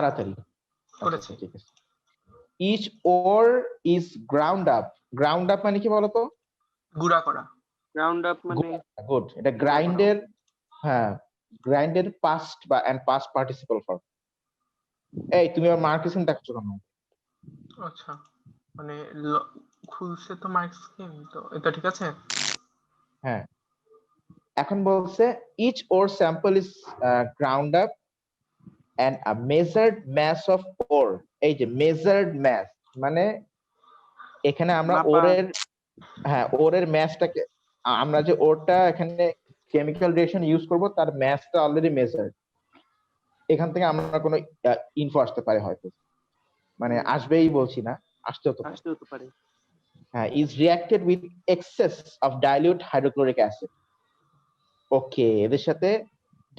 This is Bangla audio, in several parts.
তাড়াতাড়ি করেছি। ঠিক আছে। each ore is ground up মানে কি বলতো? গুঁড়া করা। গ্রাউন্ড আপ মানে গুড, এটা গ্রাইন্ডের, হ্যাঁ গ্রাইন্ডের পাস্ট বা এন্ড পাস্ট পার্টিসিপল ফর্ম। এই তুমি আমার মার্কেশন দেখছো কেন? আচ্ছা, মানে খুলছে তো মার্ক স্কিম, তো এটা ঠিক আছে। হ্যাঁ, এখন বলছে each ore sample is ground up and a measured mass of ore। এই যে measured mass মানে এখানে আমরা মাপা। ওরের, হ্যাঁ ওরের ম্যাসটাকে, আমরা যে ওরটা এখানে কেমিক্যাল রিঅ্যাকশন ইউজ করব তার ম্যাসটা অলরেডি মেজার্ড। এখান থেকে আমরা কোনো ইনফো আসতে পারে হয়তো, মানে আসবেই বলছি না, আসতেও তো পারে। হ্যাঁ, is reacted with excess of dilute hydrochloric acid. Okay, এদের সাথে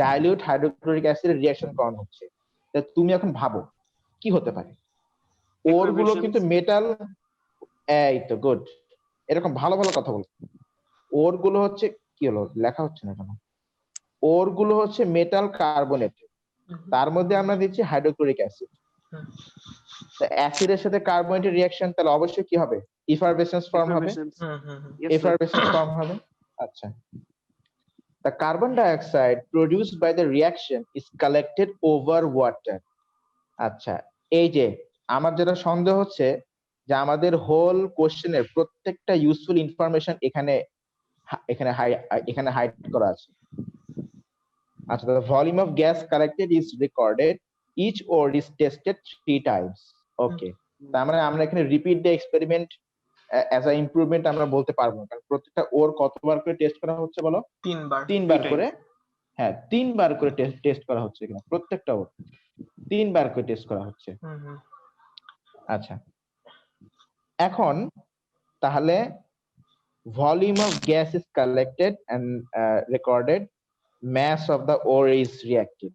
ডাইলিউট হাইড্রোক্লোরিক অ্যাসিডের রিঅ্যাকশন করানো হচ্ছে। তা তুমি এখন ভাবো কি হতে পারে? ওরগুলো কিন্তু মেটাল, এই তো গুড, এরকম ভালো ভালো কথা বলো। ওরগুলো হচ্ছে কি হলো, লেখা হচ্ছে না কেন? ওরগুলো হচ্ছে মেটাল কার্বনেট, তার মধ্যে আমরা দিচ্ছি হাইড্রোক্লোরিক অ্যাসিড। তো অ্যাসিডের সাথে কার্বনেটের রিঅ্যাকশন তাহলে অবশ্যই কি হবে? ইফারভেসেন্স ফর্ম হবে। এফারভেসেন্স ফর্ম হবে। আচ্ছা, the carbon dioxide produced by the reaction is collected over water। আচ্ছা, এই যে আমার যেটা সন্দেহ হচ্ছে যে আমাদের হোল কোশ্চেনের প্রত্যেকটা ইউজফুল ইনফরমেশন এখানে এখানে হাইড করা আছে। আচ্ছা, the volume of gas collected is recorded, each ore is tested 3 times। ওকে, তার মানে আমরা এখানে repeat the experiment as a improvement আমরা বলতে পারবো না, কারণ প্রত্যেকটা ওর কতবার করে টেস্ট করা হচ্ছে বলো? 3 বার করে। হ্যাঁ, 3 বার করে টেস্ট করা হচ্ছে এখানে, প্রত্যেকটা ওর 3 বার করে টেস্ট করা হচ্ছে। আচ্ছা, এখন তাহলে volume of gas is collected and recorded, mass of the ore is reacted।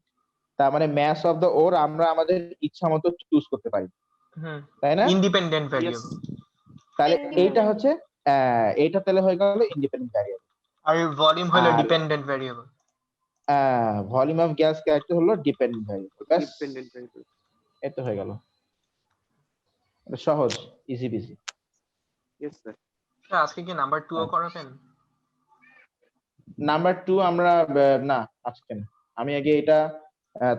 তার মানে mass of the ore আমরা আমাদের ইচ্ছা মতো চুজ করতে পারি, তাই না? Independent variable. তাহলে এইটা হচ্ছে এইটা তাহলে হয়ে গেল ইন্ডিপেন্ডেন্ট ভ্যারিয়েবল, আর ভলিউম হলো dependent variable. Volume of gas character হলো ডিপেন্ডেন্ট ভ্যারিয়েবল। এই তো হয়ে গেল, এটা সহজ, ইজি বিজি। Yes sir. আজকে কি নাম্বার 2 ও করাবেন? নাম্বার 2 আমরা না আজকে না, আমি আগে এটা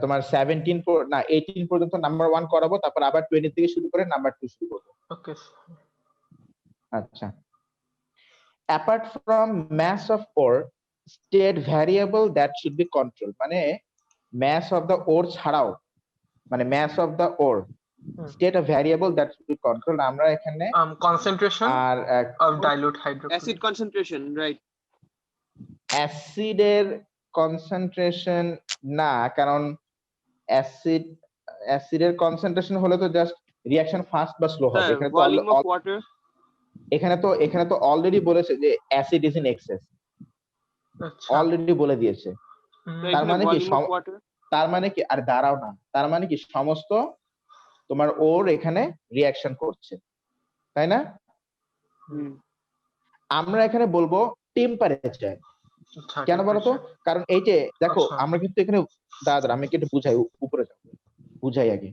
তোমার 17 না 18 পর্যন্ত নাম্বার 1 করাবো, তারপর আবার 20 থেকে শুরু করে নাম্বার 2 শুরু করব। ওকে। আচ্ছা, apart from mass of ore, state variable that should be controlled, মানে mass of the ore ছাড়াও, মানে mass of the ore state a variable that should be controlled। আমরা এখানে concentration আর of dilute hydrochloric acid concentration, right? অ্যাসিডের কনসেন্ট্রেশন না, কারণ অ্যাসিডের কনসেন্ট্রেশন হলে তো জাস্ট রিঅ্যাকশন ফাস্ট বা স্লো হবে। এখানে তো ভলিউম অফ ওয়াটার, এখানে তো অলরেডি বলেছে যে acid is in access, already বলে দিয়েছে। তার মানে কি, তার মানে কি, আর দাঁড়াও না, তার মানে কি সমস্ত তোমার ওর এখানে রিঅ্যাকশন করছে, তাই না? আমরা এখানে বলবো টেম্পারেচার। কেন বলতো? কারণ এই যে দেখো আমরা কিন্তু এখানে দাদা আমি একটু বুঝাই, উপরে যাও বুঝাই আগে।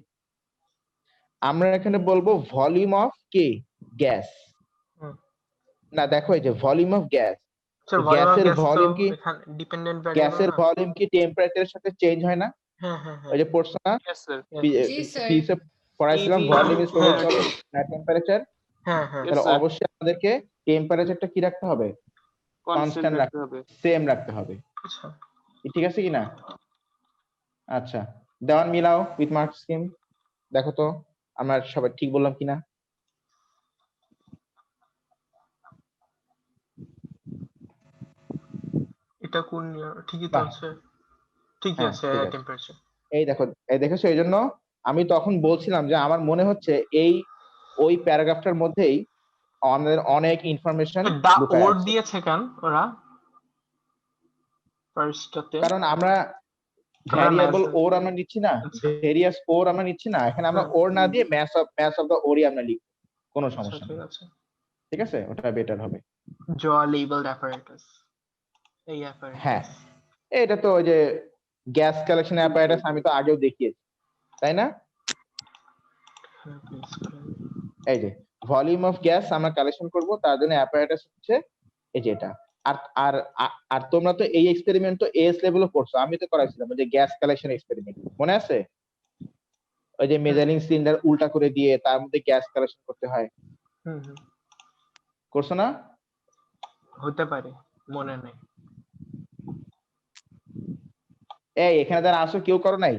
আমরা এখানে বলবো ভলিউম অফ কি গ্যাস, না দেখো এই যে ভলিউম অফ গ্যাস, গ্যাসের ভলিউম কি ডিপেন্ডেন্ট ভ্যারিয়েবল, গ্যাসের ভলিউম কি টেম্পারেচারের সাথে চেঞ্জ হয় না? হ্যাঁ হ্যাঁ হ্যাঁ, ওই যে পড়ছো না? Yes sir. জি স্যার, ফিজিক্সে পড়াইছিলাম volume is proportional to temperature. হ্যাঁ হ্যাঁ, তাহলে অবশ্যই আমাদেরকে টেম্পারেচারটা কি রাখতে হবে? কনস্ট্যান্ট রাখতে হবে, সেম রাখতে হবে। আচ্ছা ঠিক আছে কি না? আচ্ছা, দেওয়ান মিলাও উইথ মার্ক স্কিম, দেখো তো আমরা সবাই ঠিক বললাম কিনা। এটা কোন ঠিকই তো আছে, ঠিকই আছে টেম্পারেচার। এই দেখেছো, এই জন্য আমি তখন বলছিলাম যে আমার মনে হচ্ছে ওই প্যারাগ্রাফটার মধ্যেই আমাদের অনেক ইনফরমেশন ওর দিয়েছে কেন ওরা ফার্স্টটাতে? কারণ আমরা ভ্যারিয়েবল ওর আমরা নিচ্ছি না, ভেরিয়াস ওর আমরা নিচ্ছি না, এখানে আমরা ওর না দিয়ে ম্যাস অফ দা ওরই আমরা লিখব, কোনো সমস্যা নেই। ঠিক আছে, ওটা বেটার হবে। জ লেবেলড অ্যাপারেটাস, এই অ্যাপারেটাস, হ্যাঁ এটা তো ওই যে গ্যাস কালেকশন অ্যাপারেটাস আমি তো আগেও দেখিয়েছি, তাই না? এই যে ভলিউম অফ গ্যাস আমরা কালেকশন করব, তার জন্য অ্যাপারেটাস হচ্ছে এই যে এটা। আর আর আর তোমরা তো এই এক্সপেরিমেন্ট তো এস লেভেলও করছো, আমি তো করাইছিলাম ওই যে গ্যাস কালেকশন এক্সপেরিমেন্ট, মনে আছে? ওই যে মেজারিং সিলিন্ডার উল্টা করে দিয়ে তার মধ্যে গ্যাস কালেকশন করতে হয়, করছো না? হতে পারে, মনে নেই। এই এখানে যারা আসো কেউ করো নাই?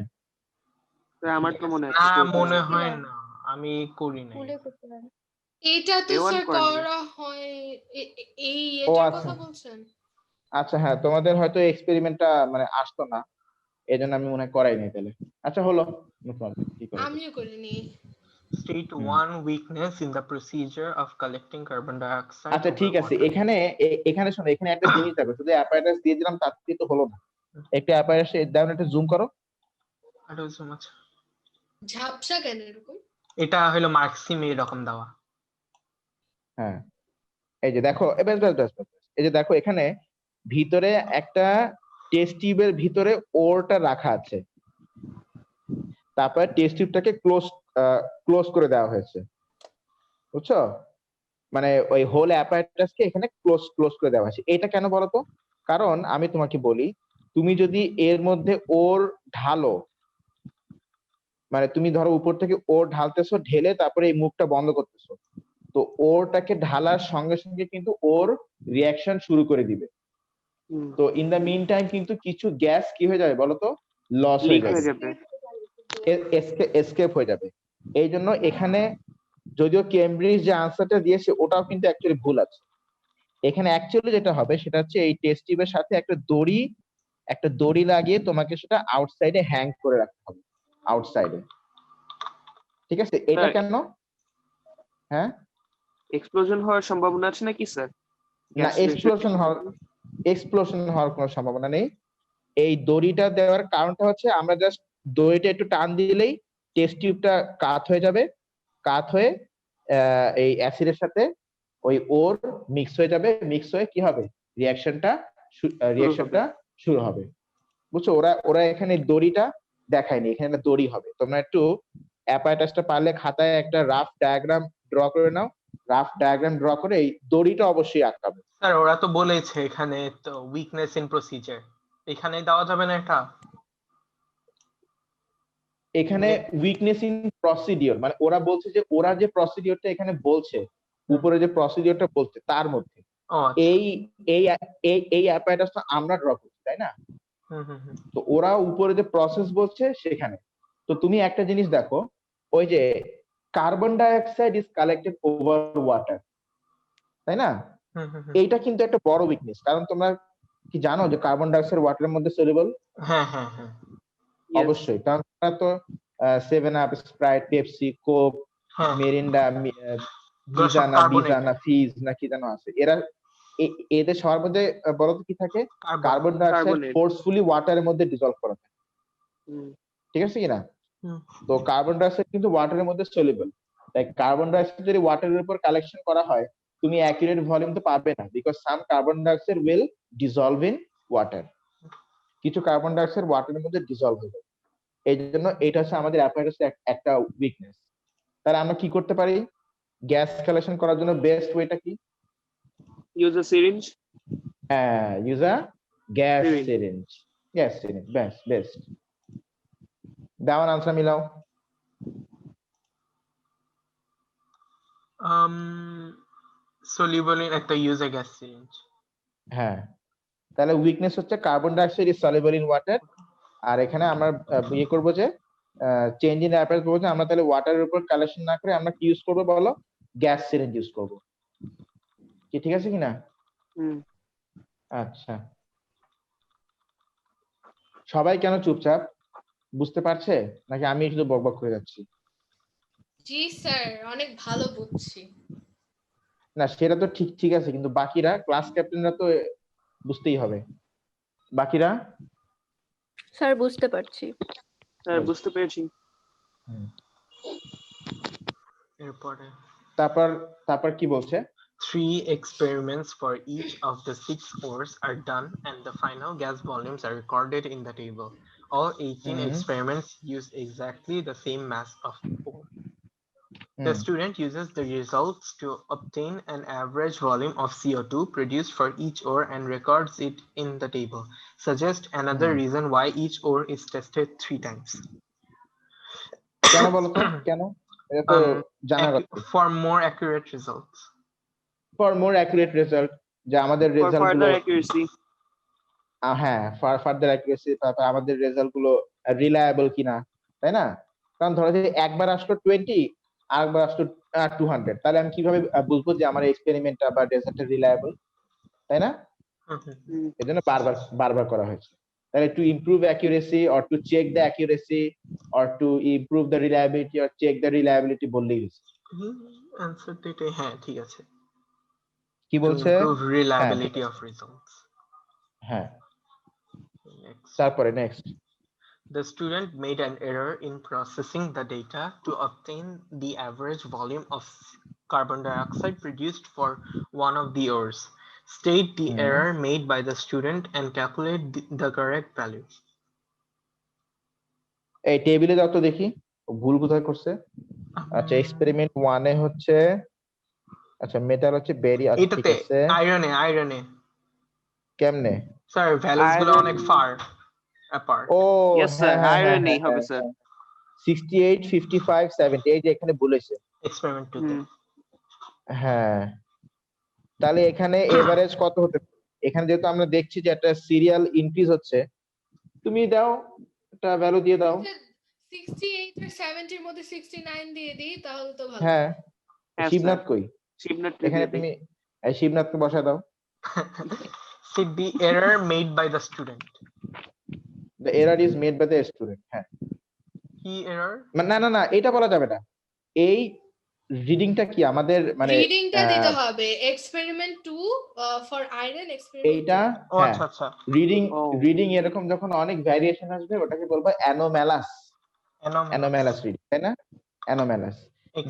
স্যার আমার তো মনে না, আছে কেউ মনে করেনি। হয় না, আমি করি নাই। স্কুলে করতে পারে। এটা তো A1 স্যার করেনি। করা হয় এই ও এটার আচ্ছা কথা বলছেন? আচ্ছা, হ্যাঁ তোমাদের হয়তো এক্সপেরিমেন্টটা মানে আসতো না, এই জন্য আমি মনে হয় করাই নাই তাহলে। আচ্ছা হলো, নো প্রবলেম, কি করে আমিও করিনি। State hmm. one weakness in the procedure of collecting carbon dioxide আচ্ছা over ঠিক আছে, water. এখানে এখানে শোনো, এখানে একটা জিনিস দেখো, শুধু অ্যাপারেটাস দিয়ে দিলাম তার থেকে তো হলো না, একটা অ্যাপারেটাস দাও, একটা জুম করো। That was so much. ঝাপসা কেন এরকম? এটা হলো মার্কসিম এরকম দেওয়া। হ্যাঁ এই যে দেখো, বেশ বেশ বেশ বেশ, এই যে দেখো এখানে ভিতরে একটা টেস্ট টিউবের ভিতরে ওরটা রাখা আছে, তারপরে টেস্ট টিউবটাকে ক্লোজ করে দেওয়া হয়েছে, বুঝছো? মানে ওই হোল অ্যাপারেটাসকে এখানে ক্লোজ করে দেওয়া হয়েছে। এটা কেন বলো তো? কারণ আমি তোমাকে বলি, তুমি যদি এর মধ্যে ওর ঢালো, মানে তুমি ধরো উপর থেকে ওর ঢালতেছো, ঢেলে তারপরে এই মুখটা বন্ধ করতেছো, তো ওরটাকে ঢালার সঙ্গে সঙ্গে কিন্তু ওর রিয়াকশন শুরু করে দিবে। হুম, তো ইন দা মিন টাইম কিন্তু কিছু গ্যাস কি হয়ে যাবে বলতো, লস লিক হয়ে হয়ে যাবে, যাবে। এসকেপ হয়ে যাবে। এই জন্য এখানে যদিও কেমব্রিজ যে আনসারটা দিয়েছে ওটাও কিন্তু অ্যাকচুয়ালি ভুল আছে। এখানে অ্যাকচুয়ালি যেটা হবে সেটা হচ্ছে এই টেস্ট টিউবের সাথে একটা দড়ি লাগিয়ে তোমাকে সেটা আউটসাইডে হ্যাং করে রাখতে হবে, আউটসাইডে। ঠিক আছে, এটা স্যার কেন? হ্যাঁ, এক্সপ্লোশন হওয়ার সম্ভাবনা আছে নাকি স্যার? না গ্যাস এক্সপ্লোশন হওয়ার কোনো সম্ভাবনা নেই। এই দড়িটা দেওয়ার কারণটা হচ্ছে আমরা জাস্ট দড়িটা একটু টান দিলেই টেস্ট টিউবটা কাত হয়ে যাবে, কাত হয়ে এই অ্যাসিডের সাথে ওই ওর মিক্স হয়ে যাবে, মিক্স হয়ে কি হবে, রিয়াকশনটা শুরু হবে, বুঝছো? ওরা এখানে দড়িটা দেখায়নি, এখানে একটা দড়ি হবে। তোমরা একটু অ্যাপারেটাসটা পারলে খাতায় একটা রাফ ডায়াগ্রাম ড্র করে নাও, রাফ ডায়াগ্রাম ড্র করে এই দড়িটা অবশ্যই আটকাবে। স্যার ওরা তো বলেছে এখানে তো উইকনেস ইন প্রসিজার, এখানে দেওয়া যাবে না এটা? এখানে উইকনেস ইন প্রসিডিওর মানে ওরা বলছে যে ওরা যে প্রসিডিওরটা এখানে বলছে, উপরে যে প্রসিডিওরটা বলছে তার মধ্যে ও আচ্ছা। এই এই এই অ্যাপারেটাসটা আমরা ড্র করছি, তাই না? তো ওরা উপরে যে প্রসেস বলছে সেখানে, তো তুমি একটা জিনিস দেখো, ওই যে carbon dioxide is collected over water, তাই না? এইটা কিন্তু একটা বড় উইকনেস, কারণ তোমরা কি জানো যে কার্বন ডাইঅক্সাইড ওয়াটারের মধ্যে সলিউবল? হ্যাঁ হ্যাঁ হ্যাঁ, অবশ্যই, কারণ তোমরা তো 7 আপ, স্প্রাইট, পেপসি, কোক, হ্যাঁ মেরিন্ডা, ওরা সব বিজা না ফিজ না কি যেন আছে, এরা এদের সবার মধ্যে বলতো কি থাকে, কার্বন ডাইঅক্সাইড কার্বনেট। ফোর্সফুলি ওয়াটারের মধ্যে ডিজলভ করা থাকে, হুম, ঠিক আছে কিনা? তো কার্বন ডাইঅক্সাইড কিন্তু ওয়াটারের মধ্যে সলিউবল, তাই কার্বন ডাইঅক্সাইড যদি ওয়াটারের উপর কালেকশন করা হয় তুমি অ্যাকুরেট ভলিউম তো পাবে না, because some carbon dioxide will dissolved in water, কিছু কার্বন ডাইঅক্সাইড ওয়াটারের মধ্যে ডিজলভ হয়ে যাবে। এই জন্য এটা হচ্ছে আমাদের অ্যাপারেটাসের একটা উইকনেস। তাহলে আমরা কি করতে পারি গ্যাস কালেকশন করার জন্য? বেস্ট ওয়েটা কি? Use a syringe. হ্যাঁ, use a gas Syringe. Syringe, gas syringe, best. দেওয়ান আনসার মিলাও। সলিউবল ইন একটা ইউজ আ গ্যাস সিরিঞ্জ। হ্যাঁ, তাহলে উইকনেস হচ্ছে carbon dioxide is soluble in water, আর এখানে আমরা ইয়ে করবো যে চেঞ্জ ইন অ্যাপারেটাস করবো যে আমরা তাহলে ওয়াটারের উপর কালেকশন না করে আমরা কি ইউজ করবো বলো, গ্যাস সিরিঞ্জ ইউজ করবো, কি ঠিক আছে কিনা? হুম, আচ্ছা, সবাই কেন চুপচাপ, বুঝতে পারছে নাকি আমি শুধু বকবক করে যাচ্ছি? জি স্যার, অনেক ভালো বুঝছি। না সেটা তো ঠিক আছে, কিন্তু বাকিরা, ক্লাস ক্যাপ্টেনরা তো বুঝতেই হবে। বাকিরা? স্যার বুঝতে পারছি। স্যার বুঝতে পেরেছি। এরপরে তারপর কি বলছে? 3 experiments for each of the 6 ores are done and the final gas volumes are recorded in the table. All 18 experiments use exactly the same mass of ore. The hmm, student uses the results to obtain an average volume of CO2 produced for each ore and records it in the table. Suggest another hmm. reason why each ore is tested 3 times. কেন বলতো কেন? এটা তো Um, জানার কথা। for more accurate results. For more accurate result, যে আমাদের For রেজাল্ট গুলো further accuracy. হ্যাঁ ফার্দার অ্যাকুরেসি, তারপর আমাদের রেজাল্ট গুলো রিলায়েবল কিনা, তাই না? কারণ ধরো যে একবার আসলো 20, আরেকবার আসলো 200, তাহলে আমি কিভাবে বুঝবো যে আমার এক্সপেরিমেন্টটা বা রেজাল্টটা রিলায়েবল, তাই না? Mhm. Hmm. এজন্য বারবার বারবার করা হয়েছে। তাহলে to improve accuracy or to check the accuracy or to improve the reliability or check the reliability বললেই হয়েছে। Answer দিতে হ্যাঁ ঠিক আছে। কি To বলছে? improve হ্যাঁ ঠিক reliability আছে। of results. হ্যাঁ, Next. তারপরে next. The student made an error in processing the data to obtain the average volume of carbon dioxide produced for one of the ores. State the hmm. error made by the student and calculate the correct value. এই টেবিলে দাও তো দেখি ও ভুল কোথায় করছে। আচ্ছা এক্সপেরিমেন্ট 1 এ হচ্ছে, আচ্ছা মেটাল হচ্ছে বেরি, আচ্ছা ঠিক এটাতে আছে। আয়রনে কেমনে? স্যার ভ্যালুস গুলো Iron- অনেক ফার অ্যাপার্ট। ও Yes, sir. হ্যাঁ হ্যাঁ হ্যাঁ Irony হ্যাঁ হবে, হ্যাঁ, sir. 68 55 70 এই যে এখানে বলেছে। এক্সপেরিমেন্ট 2 তে Hmm. হ্যাঁ, তাহলে এখানে এভারেজ কত হতে পারে? এখানে যেহেতু আমরা দেখছি যে একটা সিরিয়াল ইনক্রিজ হচ্ছে, তুমি দাও একটা ভ্যালু দিয়ে দাও। 68 আর 70 এর মধ্যে 69 দিয়ে দিই তাহলে তো ভালো। হ্যাঁ, Yes, শিবনাথ sir. কই? Shivnath এখানে দিয়ে দিই। তুমি এই শিবনাথকে বসা দাও। State the error made by the student. The error is made by the student. হ্যাঁ, কি এরর? না না না এটা বলা যাবে না। এই রিডিংটা কি আমাদের মানে রিডিংটা দিতে হবে এক্সপেরিমেন্ট 2 ফর আয়রন এক্সপেরিমেন্ট এইটা, ও হ্যাঁ আচ্ছা আচ্ছা রিডিং ও। রিডিং এরকম যখন অনেক ভ্যারিয়েশন আসবে ওটাকে বলবো অ্যানোম্যালাস, অ্যানোম্যালাস রিডিং, তাই না? অ্যানোম্যালাস।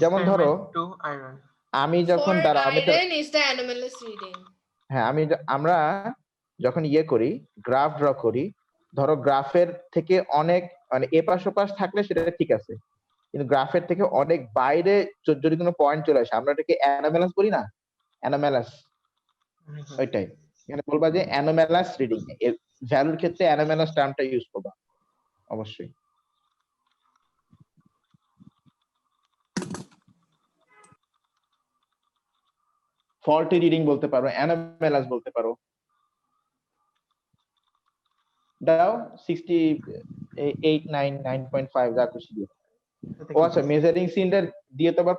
যেমন ধরো এক্সপেরিমেন্ট 2 আয়রন। আমি যখন ফর দাঁড়া আমি তো iron is the anomalous reading. হ্যাঁ আমরা যখন করি গ্রাফ ড্র করি, ধরো গ্রাফের থেকে অনেক মানে এপাশ ওপাশ থাকলে সেটা ঠিক আছে, কিন্তু গ্রাফের থেকে অনেক বাইরে যদি কোনো পয়েন্ট চলে আসে আমরা এটাকে অ্যানোম্যালাস বলি না, অ্যানোম্যালাস ওইটাই। এখানে বলবা যে অ্যানোম্যালাস রিডিং এর ভ্যালুর ক্ষেত্রে অ্যানোম্যালাস টার্মটা ইউজ করবা অবশ্যই। ফল্টি রিডিং বলতে পারো, অ্যানোম্যালাস বলতে পারো। দাও 68 9 9.5 যা খুশি দিও। ও আচ্ছা মেজারিং সিলিন্ডার দিয়ে তো আবার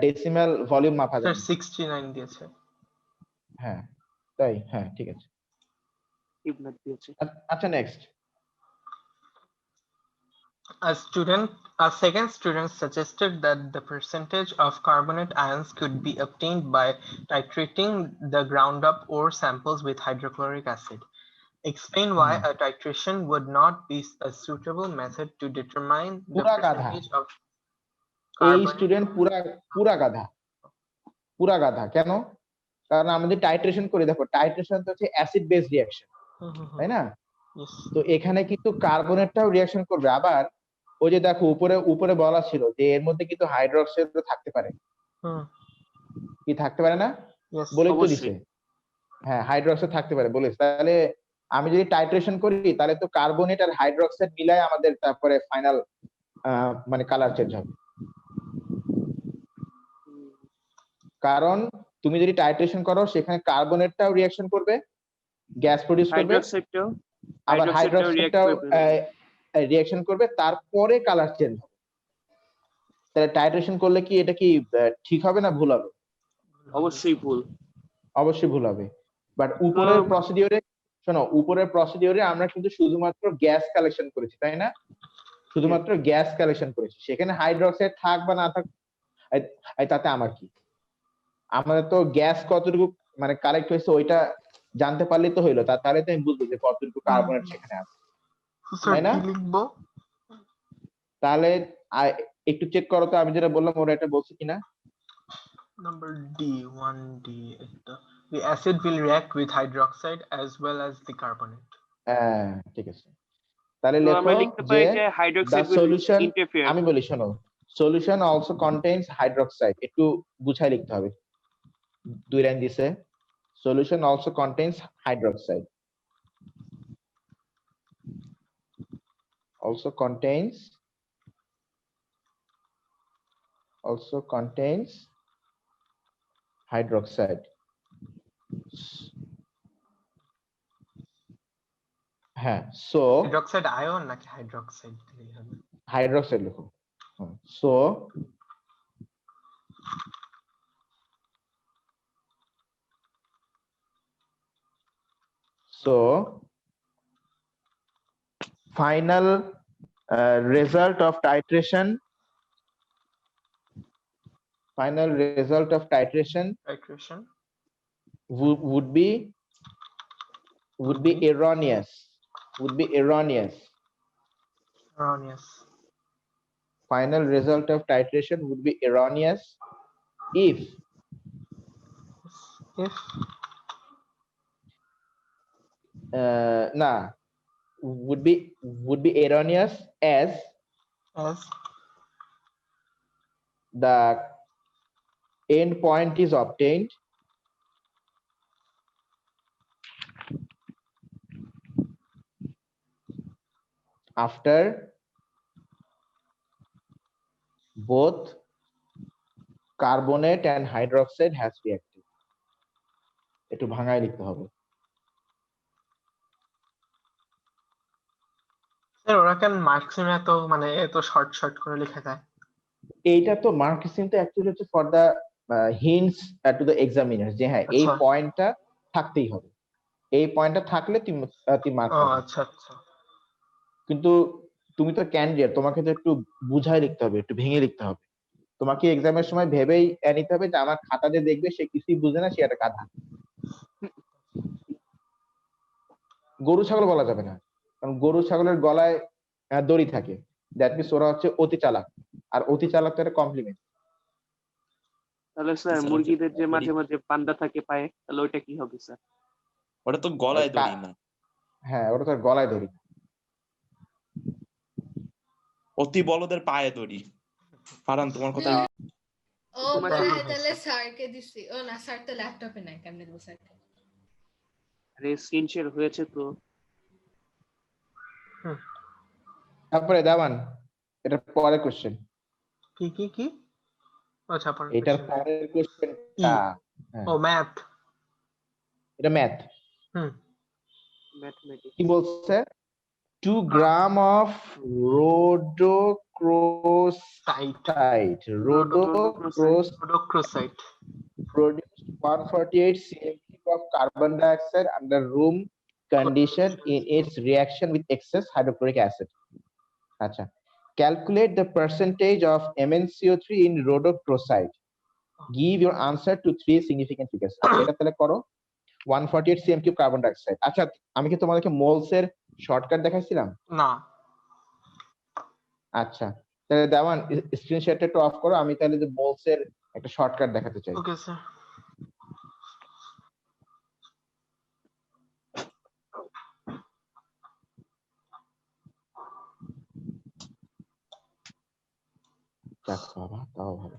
ডেসিমাল ভলিউম মাপা স্যার যায়। 69 দিয়েছে। হ্যাঁ তাই, হ্যাঁ ঠিক আছে। Shivnath দিয়েছে। আচ্ছা next. A second student suggested that the percentage of carbonate ions could be obtained by titrating the ground up ore samples with hydrochloric acid. Explain why a titration would not be a suitable method to determine the পুরা গাধা। percentage of এই carbonate. স্টুডেন্ট পুরা গাধা, পুরা গাধা কেন? কারণ আমাদের টাইট্রেশন করে দেখো, টাইট্রেশন তো হচ্ছে অ্যাসিড বেস রিঅ্যাকশন, তাই না? Yes. তো এখানে কিন্তু কার্বনেটটাও রিঅ্যাকশন করবে। আবার ওই যে দেখো উপরে উপরে বলা ছিল যে এর মধ্যে কিন্তু হাইড্রোক্সাইড থাকতে পারে, কি থাকতে পারে না? Yes. বলে তো অবশ্যই। দিছে, হ্যাঁ হাইড্রোক্সাইড থাকতে পারে বলেছে। তাহলে আমি যদি টাইট্রেশন করি তাহলে তো কার্বনেট আর হাইড্রোক্সাইড মিলাই আমাদের তারপরে ফাইনাল মানে কালার চেঞ্জ হবে। কারণ তুমি যদি টাইট্রেশন করো সেখানে কার্বনেটটাও রিঅ্যাকশন করবে, গ্যাস প্রডিউস করবে, হাইড্রোক্সাইডটাও আবার হাইড্রোক্সাইডটাও রিঅ্যাকশন করবে, তারপরে কালার চেঞ্জ হবে। তাহলে টাইট্রেশন করলে কি এটা কি ঠিক হবে না ভুল হবে? অবশ্যই ভুল। অবশ্যই ভুল হবে। বাট উপরের প্রসিডিওরে শোনো, উপরের প্রসিডিওরে আমরা কিন্তু শুধুমাত্র গ্যাস কালেকশন করেছি, তাই না? শুধুমাত্র গ্যাস কালেকশন করেছি, সেখানে হাইড্রোক্সাইড থাক বা না থাক তাতে আমার কি? আমাদের তো গ্যাস কতটুকু মানে কালেক্ট হয়েছে ওইটা জানতে পারলেই তো হইলো, তাহলে তো আমি বুঝবো যে কতটুকু কার্বনেট সেখানে আছে, তাই না? লিখবো তাহলে একটু চেক করো তো আমি যেটা বললাম ওরা এটা বলছে কিনা। number D 1D the acid will react with hydroxide as well as the carbonate. হ্যাঁ ঠিক আছে। তাহলে তো লেখো আমরা লিখতে যে পারি যে the hydroxide will solution, interfere. আমি বলি শোনো, solution also contains hydroxide. একটু গুছাই লিখতে হবে, 2 লাইন দিছে, solution also contains hydroxide, also contains hydroxide. হ্যাঁ, so হাইড্রোক্সাইড আয়ন নাকি হাইড্রোক্সাইড দিলেই হবে? hydroxide লিখো। so final result of titration Titration. would be erroneous. Erroneous. Final result of titration would be erroneous if would be erroneous as the end point is obtained after both carbonate and hydroxide has reacted. একটু ভাঙায় লিখতে হবে। স্যার ওরা কেন মার্কসিম এত মানে এত শর্ট করে লেখা যায়? এইটা তো মার্কসিম তো অ্যাকচুয়ালি হচ্ছে for the hints to the examiner, যে হ্যাঁ এই আচ্ছা। পয়েন্টটা থাকতেই হবে, এই পয়েন্টটা থাকলে তুমি মার্ক ও পাবে। আচ্ছা আচ্ছা। কিন্তু তুমি তো ক্যান্ডিডেট, তোমাকে তো একটু বুঝায় লিখতে হবে, একটু ভেঙে লিখতে হবে। তোমাকে এক্সামের সময় ভেবেই নিতে হবে যে আমার খাতা দিয়ে দেখবে সে কিছুই বুঝে না, সে একটা গাধা। গরু ছাগল বলা যাবে না, কারণ গরু ছাগলের গলায় দড়ি থাকে, দ্যাট মিনস ওরা হচ্ছে অতি চালাক, আর অতি চালাক তো একটা কমপ্লিমেন্ট। তাহলে স্যার মুরগিদের যে মাঝে মাঝে পান্ডা থাকে পায়ে, তাহলে ওইটা কি হবে স্যার? ওটা তো গলায় দড়ি না। হ্যাঁ, ওটা তো গলায় দড়ি। অতি বলদের পায়ে দড়ি। ফারহান তোমার কথা ও ভাই তাহলে স্যারকে দিছি। ও না, স্যার তো ল্যাপটপে নাই, কেমনে দেব স্যারকে? আরে স্ক্রিন শেয়ার হয়েছে তো। তারপরে দামান, এটা পরের কোশ্চেন। কি আচ্ছা পরে এটার পরের কোশ্চেনটা ও ম্যাথ। এটা ম্যাথ। ম্যাথমেটিক্স কি বলছে? 2 gram of rhodochrosite produced 148 cm³ of carbon dioxide under room condition in its reaction with excess hydrochloric acid. আচ্ছা, calculate the percentage of MnCO3 in rhodochrosite. Give your answer to 3 significant figures. এটা তাহলে করো। 148 cm³ কার্বন ডাইঅক্সাইড। আচ্ছা, আমি কি তোমাদেরকে মোলস এর শর্টকাট দেখাইছিলাম? না। আচ্ছা, তাহলে দেওয়ান স্ক্রিন শেয়ারটা একটু অফ করো, আমি তাহলে যে মোলস এর একটা শর্টকাট দেখাতে চাই। Okay sir. দেখো বাবা, তাও ভালো।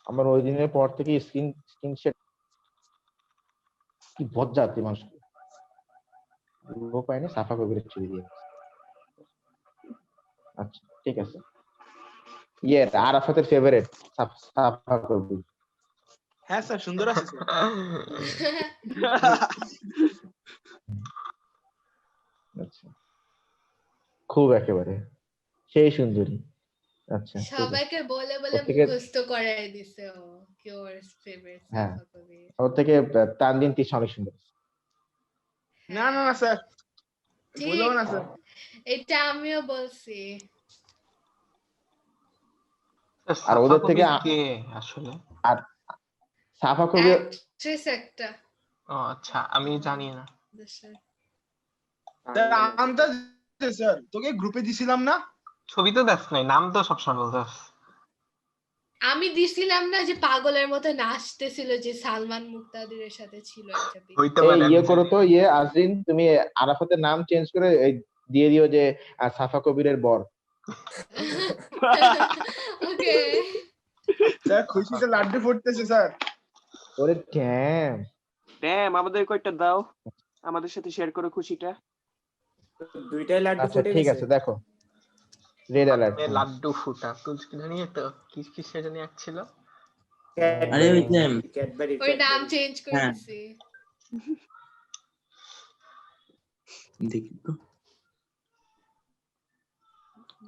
আমার ওই দিনের পর থেকে স্ক্রিন শেয়ার কি বজ্জাতি মানুষ পাইনি, সাফা কবির ছবি দিয়ে। আচ্ছা ঠিক আছে, আরাফাতের ফেভারিট সাফা কবির। হ্যাঁ স্যার, সুন্দর আছে স্যার। আচ্ছা, খুব একেবারে সেই সুন্দরী। আচ্ছা, সবাইকে বলে বলে ওর থেকে- মুখস্থ করাই দিছে ও কি ওর ফেভারিট হ্যাঁ। সাফা কবির। ওর থেকে তানদিন তিশা অনেক সুন্দর। না না না স্যার, ঠিক, বলবো না স্যার। এটা আমিও বলছি। আর ওদের থেকে কে আসলে? আর সাফা কবির অ্যাক্ট্রেস একটা ও আচ্ছা, আমি জানি না। দেশের। স্যার আমটা স্যার তোকে গ্রুপে দিছিলাম না? ছবি তো দেখ নাই, নাম তো সবসময় বলতেছ। আমি দিছিলাম না যে পাগলের মতো নাচতেছিল, যে সালমান মুক্তাদিরের সাথে ছিল একটা পিক। হইতে এই পারে। ইয়ে করো তো, আজরিন তুমি আরাফাতের নাম চেঞ্জ করে দিয়ে দিও যে সাফা কবিরের বর। ওকে স্যার খুশিতে লাড্ডু ফুটতেছে স্যার। ওরে ড্যাম। ড্যাম, আমাদের কয়টা দাও, আমাদের সাথে শেয়ার করো খুশিটা। দুইটাই লাড্ডু আচ্ছা ফুটে ঠিক গেছে। আছে, দেখো রেড অ্যালার্ট। লাড্ডু ফুটা কুছ জানি তো কি কি সে জানি এক ছিল। আরে ওই যে ক্যাডবেরি ওই নাম চেঞ্জ করে হ্যাঁ। দিছি। দেখি তো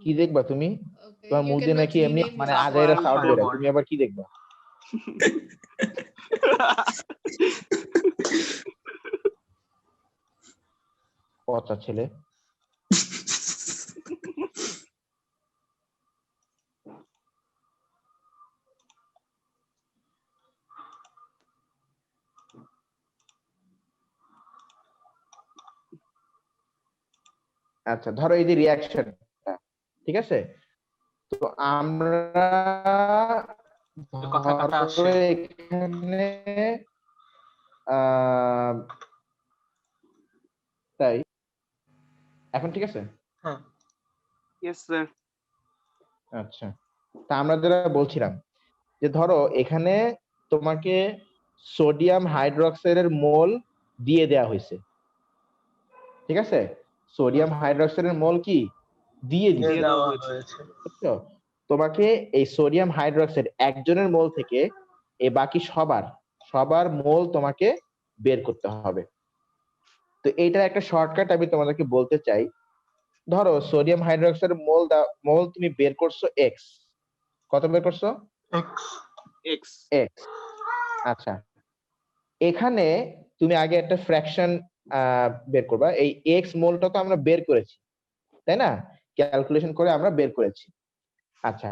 কি দেখবা তুমি? ওকে তোমার ইউ মুখ ক্যান দিয়ে নট নাকি এমনি রিনেম মানে Safari আজাইরা সাউন্ড বের হয়, Fireball। তুমি আবার কি দেখবা? পচা ছেলে। আচ্ছা ধরো এই যে রিয়াকশনটা, ঠিক আছে? তো আমরা কথা কাটা ধরো আসে। এখানে আহ, তাই এখন ঠিক আছে? হ্যাঁ ইয়েস স্যার। আচ্ছা, তা আমরা যেটা বলছিলাম যে ধরো এখানে তোমাকে সোডিয়াম হাইড্রোক্সাইডের মোল দিয়ে দেয়া হয়েছে, ঠিক আছে? সোডিয়াম হাইড্রোক্সাইডের মোল কি দিয়ে দিয়ে দিছে, দেওয়া হয়েছে। হয়েছে। বুঝছো? তোমাকে এই সোডিয়াম হাইড্রোক্সাইড একজনের মোল থেকে এই বাকি সবার মোল তোমাকে বের করতে হবে। তো এইটা একটা শর্টকাট আমি তোমাদেরকে বলতে চাই। ধরো সোডিয়াম হাইড্রোক্সাইড মোল তুমি বের করছো এক্স, কত বের করছো? X x. এক্স। আচ্ছা, এখানে তুমি আগে একটা ফ্র্যাকশন বের করবা। এই এক্স মোলটা তো আমরা বের করেছি, তাই না? ক্যালকুলেশন করে আমরা বের করেছি। আচ্ছা,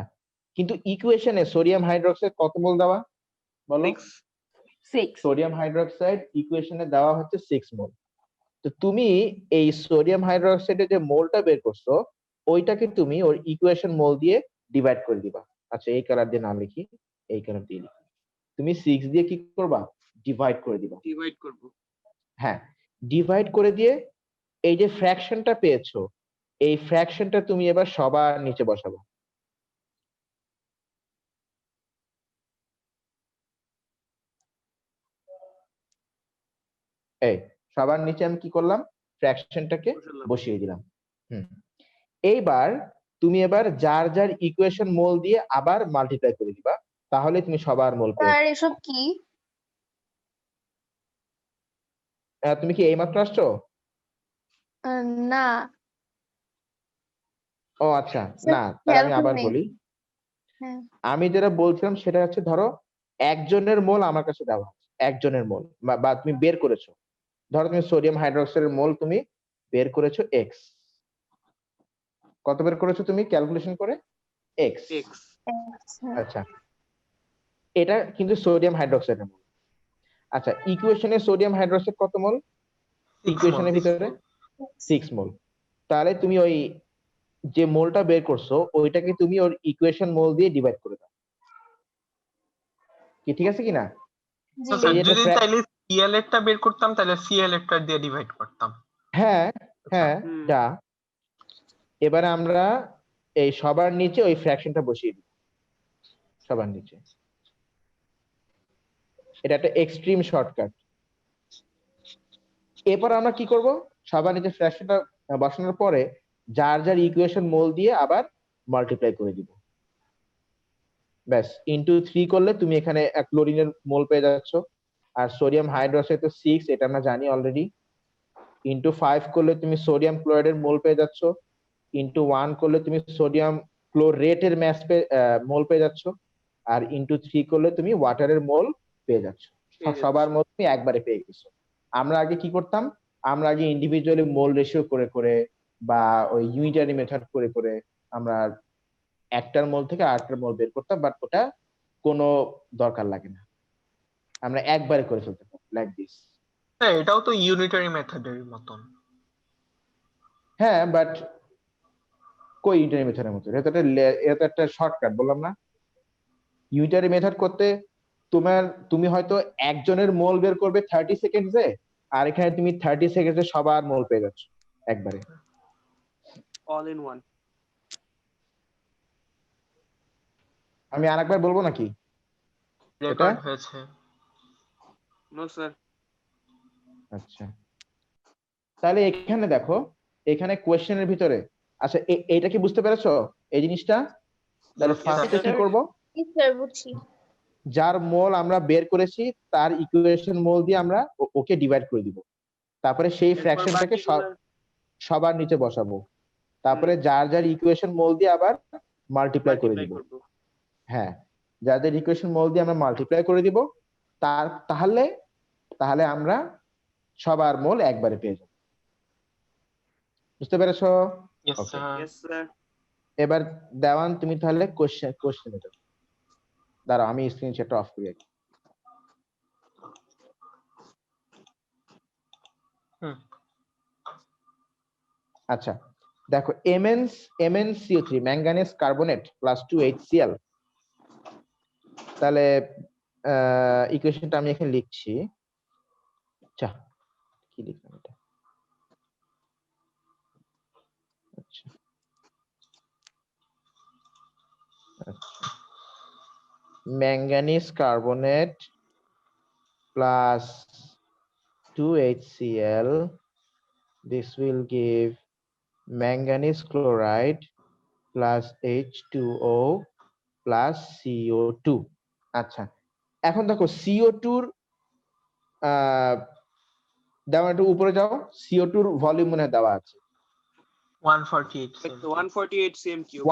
কিন্তু ইকুয়েশনে সোডিয়াম হাইড্রোক্সাইড কত মোল দেওয়া বলো? 6 সোডিয়াম হাইড্রোক্সাইড ইকুয়েশনে দেওয়া হচ্ছে 6 মোল। তো তুমি এই সোডিয়াম হাইড্রোক্সাইডের যে মোলটা বের করছো ওইটাকে তুমি ওর ইকুয়েশন মোল দিয়ে ডিভাইড করে দিবা। আচ্ছা এই কালার দিয়ে নাম লিখি, এই কালার দিয়ে লিখি। তুমি 6 দিয়ে কি করবা? ডিভাইড করে দিবা। ডিভাইড করব। হ্যাঁ, ডিভাইড করে দিয়ে এই যে ফ্র্যাকশনটা পেয়েছো, এই ফ্র্যাকশনটা তুমি এবার সবার নিচে বসাবো। এই সবার নিচে আমি কি করলাম? ফ্র্যাকশনটাকে বসালাম। বসিয়ে দিলাম। এইবার তুমি যার যার ইকুয়েশন মোল দিয়ে আবার মাল্টিপ্লাই করে দিবা, তাহলে তুমি সবার মোল পেয়ে স্যার যাবে। এসব কি? তুমি কি এইমাত্র আসছো? না ও আচ্ছা, স্যার, না তাহলে খেয়াল আমি আবার করিনি। বলি। হ্যাঁ আমি যেটা বলছিলাম সেটা হচ্ছে ধরো একজনের মোল আমার কাছে দেওয়া আছে, একজনের মোল বা তুমি বের করেছো। ধরো তুমি সোডিয়াম হাইড্রোক্সাইডের মোল তুমি বের করেছো এক্স, কত বের করেছো তুমি ক্যালকুলেশন করে? এক্স। এক্স। আচ্ছা আচ্ছা, এটা কিন্তু সোডিয়াম হাইড্রোক্সাইডের মোল। আচ্ছা, ইকুয়েশনে সোডিয়াম হাইড্রোক্সাইড কত মোল? ইকুয়েশনের ভিতরে 6 মোল। তাহলে তুমি ওই যে মোলটা বের করছো ওইটাকে তুমি ওর ইকুয়েশন মোল দিয়ে ডিভাইড করে দাও। কি ঠিক আছে কিনা? জি তো স্যার এই যেটা যদি তাইলে সিএল এরটা বের করতাম তাহলে সিএল এরটা দিয়ে ডিভাইড করতাম। হ্যাঁ হ্যাঁ হুম। যা, এবারে আমরা এই সবার নিচে ওই ফ্র্যাকশনটা বসিয়ে দিই সবার নিচে। এটা একটা এক্সট্রিম শর্টকাট। এরপর আমরা কি করব? সবার নিচে ফ্র্যাকশনটা বসানোর পরে যার যার ইকুয়েশন মোল দিয়ে আবার মাল্টিপ্লাই করে দিব। ব্যাস, ইনটু 3 করলে তুমি এখানে ক্লোরিনের মোল পেয়ে যাচ্ছ। আর সোডিয়াম হাইড্রোক্সাইড তো 6, এটা আমরা জানি অলরেডি। ইনটু 5 করলে তুমি সোডিয়াম ক্লোরাইডের মোল পেয়ে যাচ্ছ। ইনটু 1 করলে তুমি সোডিয়াম ক্লোরেটের মোল পেয়ে যাচ্ছ। আর ইনটু 3 করলে তুমি ওয়াটারের মোল পেয়ে যাচ্ছ। সবার মোল তুমি একবারে পেয়ে গেছো। আমরা আগে কি করতাম? আমরা আগে ইন্ডিভিজুয়ালি মোল রেশিও করে করে বা ওই ইউনিটারি মেথড করে করে আমরা একটার মোল থেকে আরেকটার মোল বের করতাম, বাট ওটা কোনো দরকার লাগে না, আমরা একবারে করে ফেলতে পারি লাইক দিস। হ্যাঁ এটাও তো ইউনিটারি মেথডের মতন। হ্যাঁ, বাট কই ইউনিটারি মেথডের মতো? এটা তো একটা শর্টকাট, বললাম না? ইউনিটারি মেথড করতে তুমি হয়তো একজনের মোল বের করবে 30 সেকেন্ডসে, আর এখানে তুমি 30 সেকেন্ডসে সবার মোল পেয়ে যাচ্ছ একবারে। All in one. আমি আরেকবার বলবো নাকি? রেকর্ড হয়েছে। No sir. আচ্ছা, তাহলে এখানে দেখো, এখানে কোয়েশ্চেনের ভিতরে, আচ্ছা এইটা কি বুঝতে পেরেছো এই জিনিসটা? তাহলে Yes, ফার্স্টে কি sir. করব, স্যার বুঝছি। যার মোল আমরা বের করেছি তার ইকুয়েশন মোল দিয়ে আমরা ওকে ডিভাইড করে দিব, তারপরে সেই এরপর ফ্র্যাকশনটাকে বাকিগুলো সবার নিচে বসাবো, তারপরে যার যার ইকুয়েশন মোল দিয়ে আবার মাল্টিপ্লাই করে মাল্টিপ্লাই দিব। করব। হ্যাঁ, যাদের ইকুয়েশন মোল দিয়ে আমরা মাল্টিপ্লাই করে দিব, তাহলে তাহলে আমরা সবার মোল একবারে পেয়ে যাব। বুঝতে পেরেছো? Yes, Okay. sir. Yes sir. এবার দেওয়ান তুমি তাহলে কোশ্চেন এটা দাঁড়াও, আমি স্ক্রিন শেয়ারটা অফ করি আগে। হুম। আচ্ছা দেখো, MnCO3 manganese carbonate plus 2HCl, তাহলে ইকুয়েশনটা আমি এখানে লিখছি। আচ্ছা, কি লিখলাম এটা? আচ্ছা manganese carbonate plus 2HCl, this will give manganese chloride plus H2O plus CO2। আচ্ছা, এখন দেখো CO2 র দেওয়া, একটু উপরে যাও, CO2 র ভলিউম মনে হয় দেওয়া আছে 148 cm. 148 cm cube.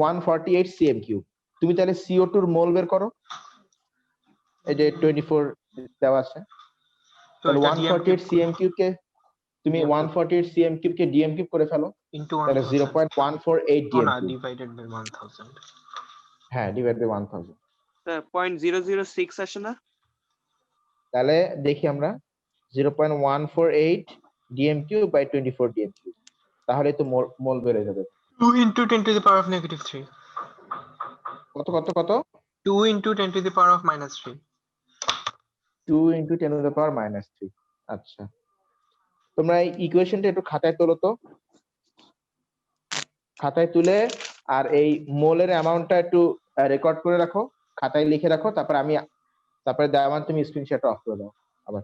148 cm cube. তুমি তাহলে CO2 র মোল বের করো, এই যে 24 দেওয়া আছে, তো তাহলে এটা 148 cm কিউব কে তুমি DM 148 cm কিউব কে DM কিউব করে ফেলো, into তাহলে 1000. 0.148 Oh, DM no, cube. divided by 1000. হ্যাঁ, ডিভাইড বাই 1000। স্যার 0.006 আসে না? তাহলে দেখি আমরা 0.148 DM cube by 24 DM cube, তাহলে তো মোল বেড়ে যাবে। 2 into 10 to the power of negative 3. কত কত কত? 2 into 10 to the power of minus 3. 2 into 10 to the power minus 3। আচ্ছা, তোমরা এই ইকুয়েশনটা একটু খাতায় তোলো তো, খাতায় তুলে আর এই মোলের অ্যামাউন্টটা একটু রেকর্ড করে রাখো, খাতায় লিখে রাখো, তারপরে দেওয়ান তুমি স্ক্রিনশট অফ করে দাও আবার।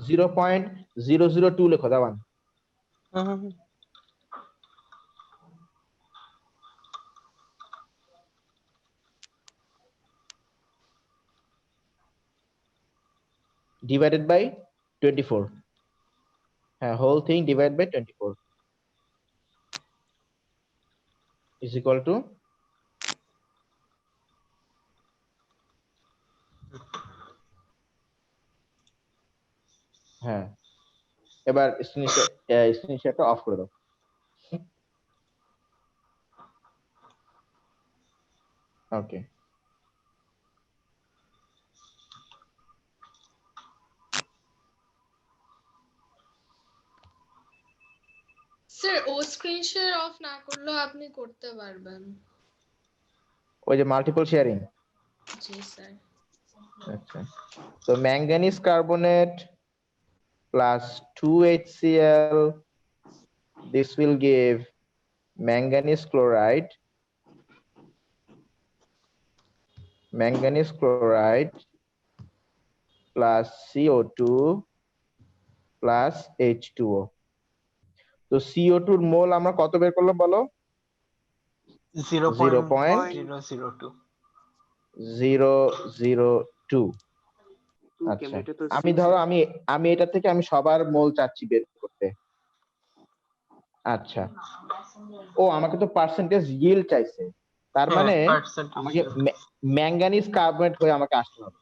জিরো পয়েন্ট 002 লেখো দেওয়ান। divided by 24, হ্যাঁ, whole thing divided by 24 is equal to, হ্যাঁ, এবার স্ক্রিনশটটা অফ করে দাও। ওকে, স্যার ও স্ক্রিন শেয়ার অফ না করলেও আপনি করতে পারবেন। ওই যে মাল্টিপল শেয়ারিং। জি স্যার। আচ্ছা, তো manganese carbonate plus 2HCl, this will give manganese chloride plus CO2 plus H2O। তো CO2 এর মোল আমরা কত বের করলাম বলো? 0.002. 0.002। আচ্ছা, আমি ধরো আমি এটা থেকে আমি সবার মোল চাচ্ছি বের করতে। আচ্ছা, ও আমাকে তো পার্সেন্টেজ yield চাইছে, তার মানে আমাকে ম্যাঙ্গানিজ কার্বনেট হয়ে আমাকে আসতে হবে।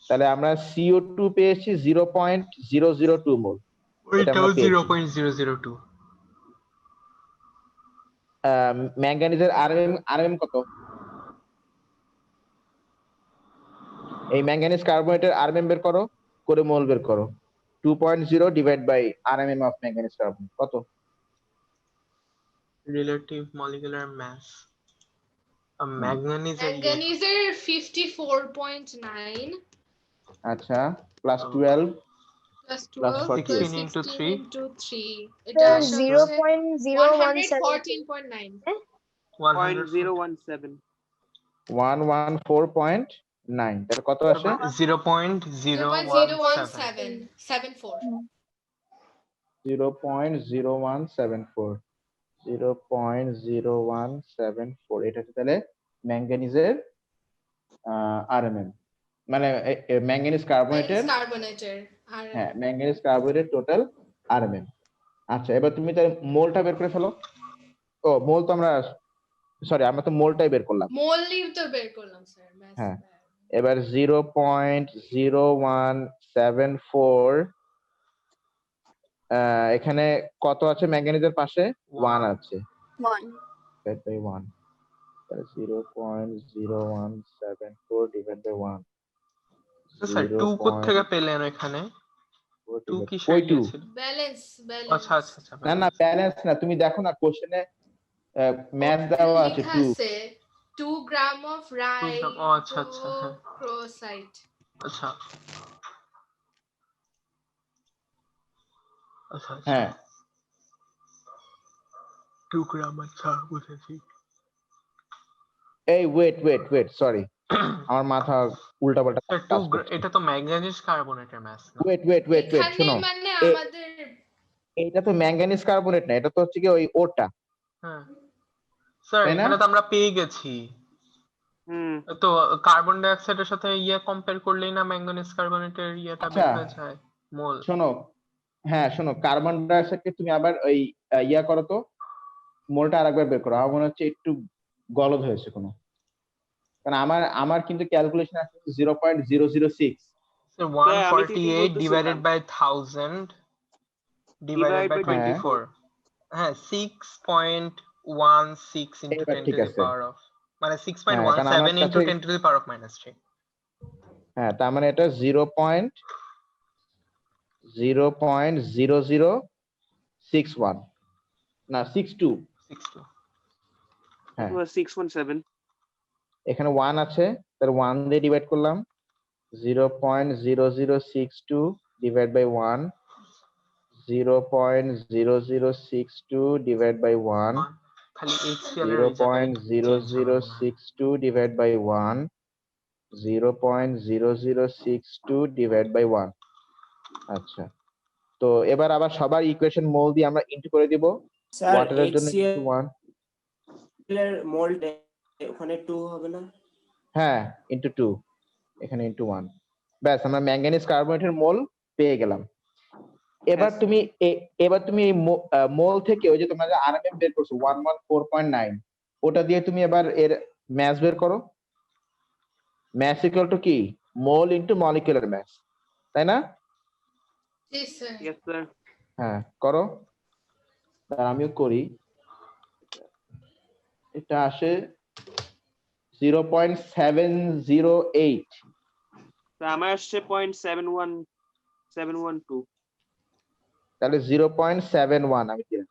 তাহলে আমরা CO2 পেয়েছি 0.002 মোল, ওইটাও 0.002। ম্যাঙ্গানিজের আরএমএম কত? এই ম্যাঙ্গানিজ কার্বনেটের আরএমএম বের করো, করে মোল বের করো। 2.0 divide by RMM of manganese carbonate কত? relative molecular mass. Manganese এর ইয়ে- ম্যাঙ্গানিজের 54.9 আচ্ছা plus 12 plus Plus 12 48. plus 16 into 16 3. into 3 এটা Sir, আসে zero হচ্ছে point zero one seven. 114.9 point 100 zero one seven 114.9 তাহলে কত আসে? 0.017. 0.0174 0.0174 0.0174 এটা হচ্ছে তাহলে ম্যাঙ্গানিজের আরএমএম মানে ম্যাঙ্গানিজ কার্বনেটের কার্বনেটের আর হ্যাঁ ম্যাঙ্গানিজ কার্বনেটের টোটাল আরএমএম। আচ্ছা এবার তুমি তাহলে মোলটা বের করে ফেলো। ও মোল তো আমরা সরি আমরা তো মোলটাই বের করলাম। মোলই তো বের করলাম স্যার হ্যাঁ এবার 0.0174 এখানে কত আছে ম্যাঙ্গানিজের পাশে? 1 আছে One. ডিভাইড বাই 1 তাহলে 0.0174 ডিভাইড বাই 1 স্যার 2 কোথা থেকে পেলেন এখানে? 2 কি ওই 2 ছিল? ব্যালেন্স আচ্ছা আচ্ছা আচ্ছা। না না ব্যালেন্স না তুমি দেখো না কোশ্চেনে ম্যাথ দেওয়া আছে 2 2 গ্রাম অফ গ্রাম, ও আচ্ছা, আচ্ছা, হ্যাঁ। রাইবোক্লোসাইড আচ্ছা আচ্ছা হ্যাঁ 2 গ্রাম, আচ্ছা বুঝেছি। এই ওয়েট সরি আমার মাথা উল্টাপাল্টা স্যার কাজ করছে। এটা তো ম্যাঙ্গানিজ কার্বনেটের মাস না? ওয়েট এখানে শোনো মানে আমাদের এটা তো ম্যাঙ্গানিজ কার্বনেট না এটা তো হচ্ছে কি ওই ওটা হ্যাঁ স্যার তাই না? এখানে তো আমরা পেয়ে গেছি। হুম তো কার্বন ডাই অক্সাইডের সাথে কম্পেয়ার করলেই না ম্যাঙ্গানিজ কার্বনেটের ইয়েটা বের আচ্ছা। হয়ে যায় মোল। শোনো কার্বন ডাই অক্সাইডকে তুমি আবার ওই করো তো মোলটা আরেকবার বের করো। আমার মনে হচ্ছে একটু গলদ হয়েছে কোনো, কারণ আমার কিন্তু ক্যালকুলেশন আছে 0.006 So স্যার, আমি ঠিকই 148 বলতেছিলাম। divided by 1000 divided by Divide by 24. হ্যাঁ 6.16 into এবার 10 ঠিক to the আছে। power of মানে হ্যাঁ, কারণ আমার 6.17 into কাছে- 10 to the power of -3. হ্যাঁ তার মানে এটা 0.0061 না 62 62. হ্যাঁ 617 এখানে 1 আছে তাহলে 1 দিয়ে ডিভাইড করলাম 0.0062 ডিভাইড বাই 1 0.0062 ডিভাইড বাই 1 খালি HCl এর ওই জায়গায় change হবে মনে হয়। 0.0062 ডিভাইড বাই 1 0.0062 ডিভাইড বাই 1 আচ্ছা তো এবার আবার সবার ইকুয়েশন মোল দিয়ে আমরা ইনটু করে দিব স্যার ওয়াটারের জন্য HCl 1 এর মোল্ড ওখানে 2 হবে না? হ্যাঁ ইনটু 2 এখানে ইনটু 1 ব্যাস আমরা ম্যাঙ্গানিজ কার্বনেটের মোল পেয়ে গেলাম। এবার Yes. তুমি এই মোল থেকে ওই যে তোমরা যে আরএমএম বের করছো 114.9 ওটা দিয়ে তুমি এবার এর ম্যাস বের করো। ম্যাস ইকুয়াল টু কি মোল ইনটু মলিকুলার ম্যাস তাই না? জি স্যার ইয়েস স্যার হ্যাঁ করো আর আমিও করি। এটা আসে 0.708 আমার আসছে 0.71712 তাহলে 0.71 আমি দিলাম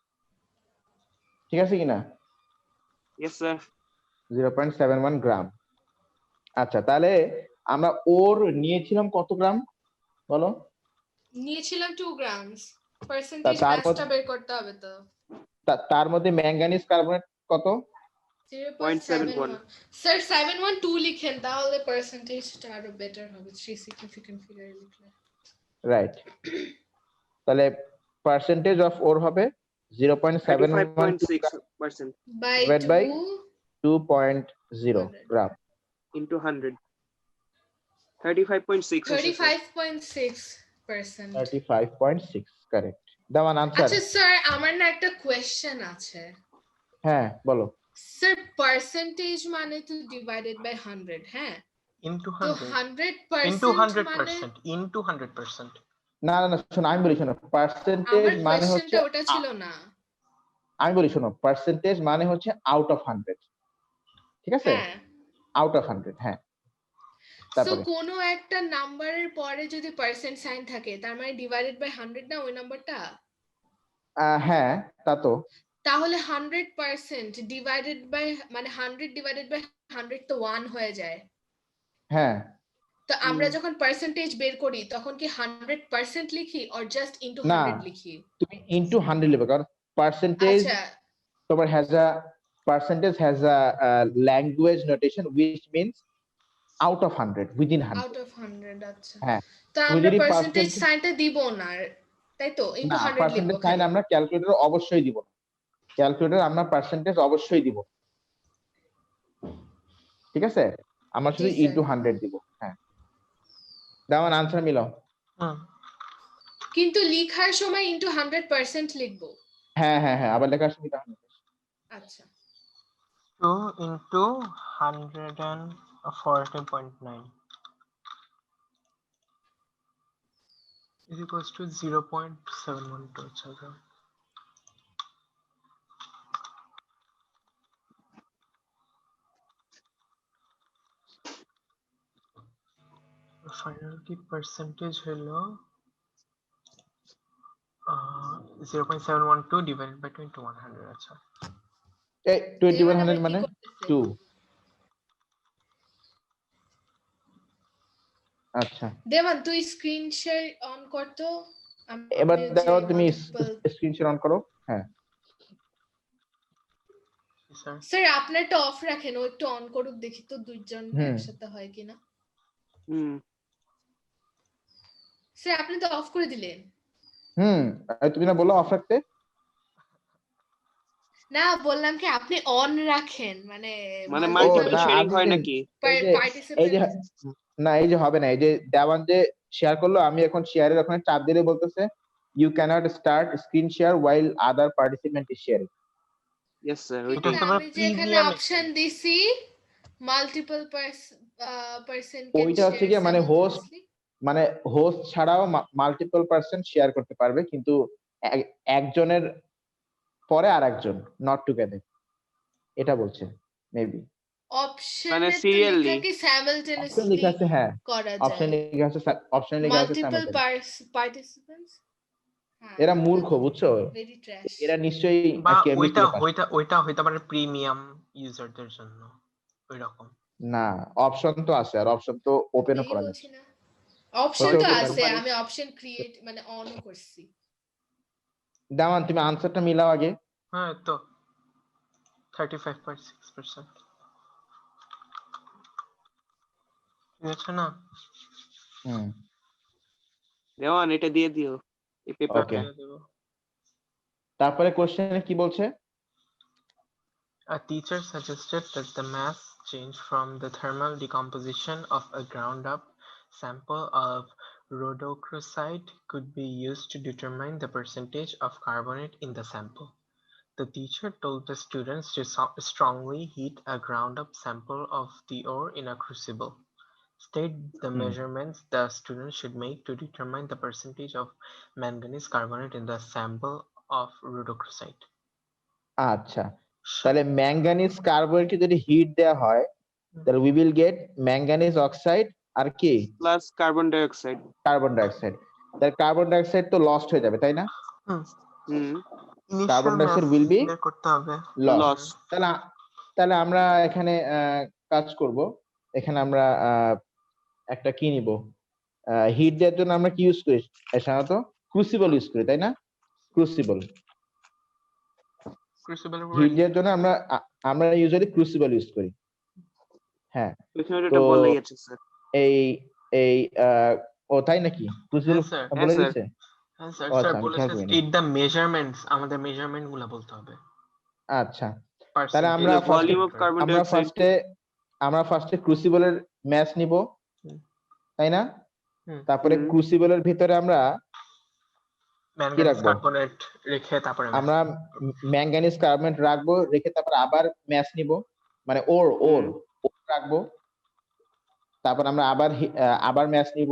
ঠিক আছে কিনা? ইয়েস স্যার 0.71 গ্রাম। আচ্ছা তাহলে আমরা ওর নিয়েছিলাম কত গ্রাম বলো? নিয়েছিলাম 2 গ্রামস পার্সেন্টেজ তার ম্যাথটা বের করতে হবে তো তার মধ্যে ম্যাঙ্গানিজ কার্বনেট কত? 0.71 স্যার 712 লিখেন তাহলে পার্সেন্টেজটা আরো বেটার হবে 3 সিগনিফিকেন্ট ফিগার লিখলে রাইট তাহলে পার্সেন্টেজ অফ ওর হবে 0.712 35.6% by Divide by 2 2.0 gram into 100 35.6 35.6% 35.6 correct দেওয়ান আনসার। আচ্ছা স্যার আমার না একটা কোশ্চেন আছে হ্যাঁ বলো। স্যার পার্সেন্টেজ মানে তো ডিভাইডেড বাই 100 হ্যাঁ into তো 100 100% into মানে 100% into 100%. না শোনো আমি বলি শোনো পার্সেন্টেজ আমার মানে হচ্ছে কোশ্চেনটা ওটা ছিল না আমি বলি শোনো পার্সেন্টেজ মানে হচ্ছে আউট অফ 100 ঠিক আছে হ্যাঁ আউট অফ 100 হ্যাঁ সো তারপরে কোনো একটা নাম্বারের পরে যদি পার্সেন্ট সাইন থাকে তার মানে ডিভাইডেড বাই 100 না ওই নাম্বারটা, হ্যাঁ তা তো তাহলে 100% ডিভাইডেড বাই মানে 100 ডিভাইডেড বাই 100 তো 1 হয়ে যায়। হ্যাঁ তো আমরা যখন পার্সেন্টেজ বের করি তখন কি 100% লিখি অর জাস্ট ইনটু না 100 লিখি? তুমি ইনটু 100 লিখবে, কারণ পার্সেন্টেজ আচ্ছা তোমার has a language notation which means out of 100, within 100. Out of 100 আচ্ছা। হ্যাঁ তো তুমি আমরা যদি পার্সেন্টেজ percentage- সাইনটা দিব না, তাই তো? ইনটু না 100 পার্সেন্টেজ লিখবো সাইন খালি। আমরা ক্যালকুলেটর অবশ্যই দিব, ক্যালকুলেটর আমরা পার্সেন্টেজ অবশ্যই দিব, ঠিক আছে? আমরা শুধু জি, স্যার। ইনটু 100 দিব। হ্যাঁ দাও আনসার মিলাও। হুম, কিন্তু লেখার সময় ইনটু 100% লিখবো। হ্যাঁ হ্যাঁ হ্যাঁ আবার লেখার সুবিধা হবে। আচ্ছা 2 into 140.9 is equals to 0.712. আচ্ছা ফাইনাল কি পার্সেন্টেজ হলো 0.712 divided by 2100 আচ্ছা এই 2100 আবার কি মানে করতেছে? 2। আচ্ছা দেবান তুই স্ক্রিন শেয়ার অন কর তো। এবার আপনি দেখো যে তুমি multiple- স্ক্রিন শেয়ার অন করো। হ্যাঁ স্যার স্যার আপনারটা অফ রাখেন, ও একটু অন করুক দেখি তো দুইজন হুম। একসাথে হয় কিনা। হুম স্যার আপনি তো অফ করে দিলেন। তুমি না বললো অফ রাখতে? না বললাম কি আপনি অন রাখেন, মানে মানে ও, মাল্টিপল না, শেয়ারিং আমি হয় যে- নাকি? এই যে পার্টিসিপেন্ট না এই যে হবে না, এই যে দেওয়ান যে শেয়ার করলো, আমি এখন শেয়ারের ওখানে চাপ দিলে বলতেছে you can't start screen share while other participant is sharing. Yes sir এটা ওইটাই। হচ্ছে আবার আমি যে এখানে প্রিমিয়াম অপশন দিছি মাল্টিপল পারসন ওইটা হচ্ছে গিয়ে মানে মানে হোস্ট ছাড়াও মাল্টিপল পারসন শেয়ার করতে পারবে, কিন্তু একজনের পরে আরেকজন, নট টুগেদার, এটা বলছে মেবি। অপশনে মানে তো serially? লেখা কি অপশন সাইমালটেনিয়াসলি লেখা আছে, হ্যাঁ করা অপশন যায় লেখা আছে, অপশন লেখা আছে মাল্টিপল simultaneous। পার্টিসিপেন্টস। হ্যাঁ এরা মূর্খ বুঝছো, ভেরি ট্র্যাশ। এরা নিশ্চয়ই বা কেমিস্ট্রি ওইটা হইতে পারে প্রিমিয়াম ইউজারদের জন্য ওইরকম। না, অপশন তো আছে, আর অপশন তো ওপেনও করা বলছি যাচ্ছে। না অপশন ওটা তো হতে আছে, পারে। আমি অপশন ক্রিয়েট মানে অনও করছি। দামান তুমি আনসারটা মিলাও আগে। হ্যাঁ তো 35.6% ঠিক আছে না? হুম দেওয়ান এটা দিয়ে দিও এই পেপার। ওকে, তারপরে কোশ্চেনে কি বলছে? A teacher suggested that the mass change from the thermal decomposition of a ground up sample of rhodochrosite could be used to determine the percentage of carbonate in the sample. The teacher told the students to strongly heat a ground up sample of the ore in a crucible. State the measurements the students should make to determine the percentage of manganese carbonate in the sample of rhodochrosite. আচ্ছা, তাহলে ম্যাঙ্গানিজ কার্বনেটকে যদি হিট দেওয়া হয় তাহলে we will get manganese oxide আর কি plus carbon dioxide. Carbon dioxide. তাহলে কার্বন ডাই অক্সাইড তো লস্ট হয়ে যাবে, তাই না? Hmm carbon dioxide will be করতে হবে লস। তাহলে আমরা এখানে কাজ করব, এখানে আমরা একটা কি নিব, হিট দেওয়ার জন্য আমরা কি ইউজ করি সাধারণত? ক্রুসিবল ইউজ করি, তাই না? ক্রুসিবল হিট দেওয়ার জন্য আমরা ইউজুয়ালি ক্রুসিবল ইউজ করি। হ্যাঁ এখানে এটা বলেই আছে স্যার। এই ও তাই নাকি? ক্রুসিবল বলে দিয়েছে? হ্যাঁ স্যার, আচ্ছা, স্যার আমি বলেছে খেয়াল করিনি। স্টেট দ্য মেজারমেন্টস, আমাদের মেজারমেন্ট গুলো বলতে হবে। আচ্ছা, তাহলে আমরা volume of carbon dioxide আমরা ফার্স্টে ক্রুসিবলের ম্যাস নিব, তাই না? তারপরে ক্রুসিবলের ভিতরে আমরা ম্যাঙ্গানিজ কার্বনেট রেখে তারপরে আমরা ম্যাঙ্গানিজ কার্বনেট রাখবো, রেখে তারপর আবার ম্যাস নিব, মানে ওর রাখবো, তারপর আমরা আবার ম্যাস নিব,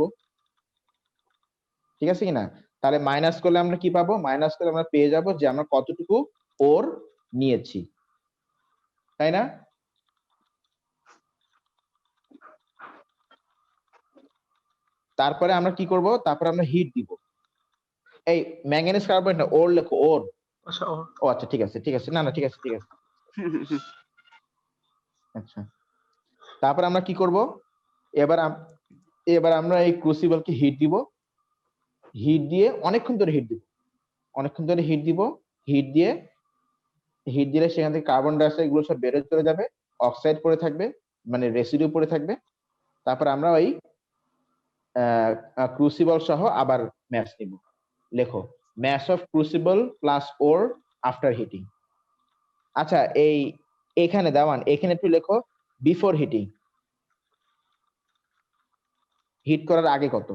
ঠিক আছে কিনা? তাহলে মাইনাস করলে আমরা কি পাবো? মাইনাস করলে আমরা পেয়ে যাব যে আমরা কতটুকু ওর নিয়েছি, তাই না? তারপরে আমরা কি করব, তারপরে আমরা হিট দিব। এই ম্যাঙ্গানিজ কার্বনেট না, ওর লেখো, ওর। আচ্ছা ও ও আচ্ছা, ঠিক আছে ঠিক আছে, না না ঠিক আছে ঠিক আছে। আচ্ছা, তারপরে আমরা কি করব, এবার আমরা এই ক্রুসিবলকে হিট দিব। হিট দিয়ে অনেকক্ষণ ধরে হিট দিব, অনেকক্ষণ ধরে হিট দিব। হিট দিলে সেখান থেকে কার্বন ডাই অক্সাইড গুলো সব বের চলে যাবে, অক্সাইড পড়ে থাকবে, মানে রেসিডিউ পড়ে থাকবে। তারপর আমরা ওই ক্রুসিবল সহ আবার ম্যাস নিব। লেখো mass of crucible plus ore after heating. আচ্ছা, এখানে দেওয়ান, এখানে একটু লেখো বিফোর হিটিং, হিট করার আগে কত।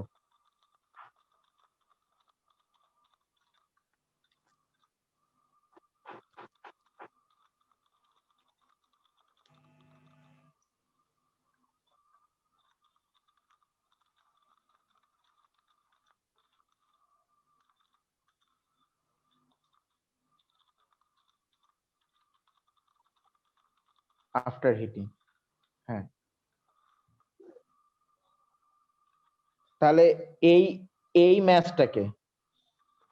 আফটার হিটিং, হ্যাঁ। তাহলে এই ম্যাচটাকে,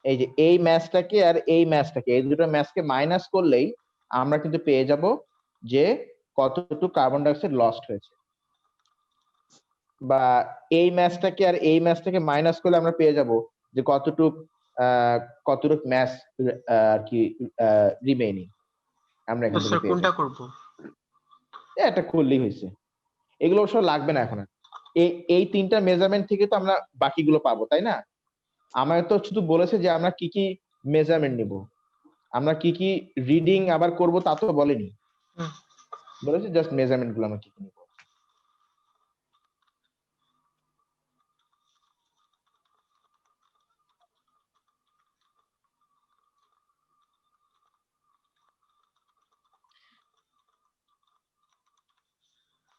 এই যে এই ম্যাচটাকে আর এই ম্যাচটাকে, এই দুটো ম্যাচকে মাইনাস করলেই আমরা কিন্তু পেয়ে যাব যে কতটুকু কার্বন ডাই অক্সাইড লস্ট হয়েছে। বা এই ম্যাচটাকে আর এই ম্যাচটাকে মাইনাস করলে আমরা পেয়ে যাব যে কতটুক ম্যাচ আর কি রিমেইনিং আমরা এখান থেকে স্যার পেয়ে কোনটা যাবো। করব? এটা করলেই হয়েছে, এগুলো সব লাগবে না এখন। এই তিনটা মেজারমেন্ট থেকে তো আমরা বাকিগুলো পাবো, তাই না? আমার তো শুধু বলেছে যে আমরা কি কি মেজারমেন্ট নিব, আমরা কি কি রিডিং আবার করব তা তো বলেনি, হুম। বলেছে জাস্ট মেজারমেন্ট গুলো আমরা কি কি নিব।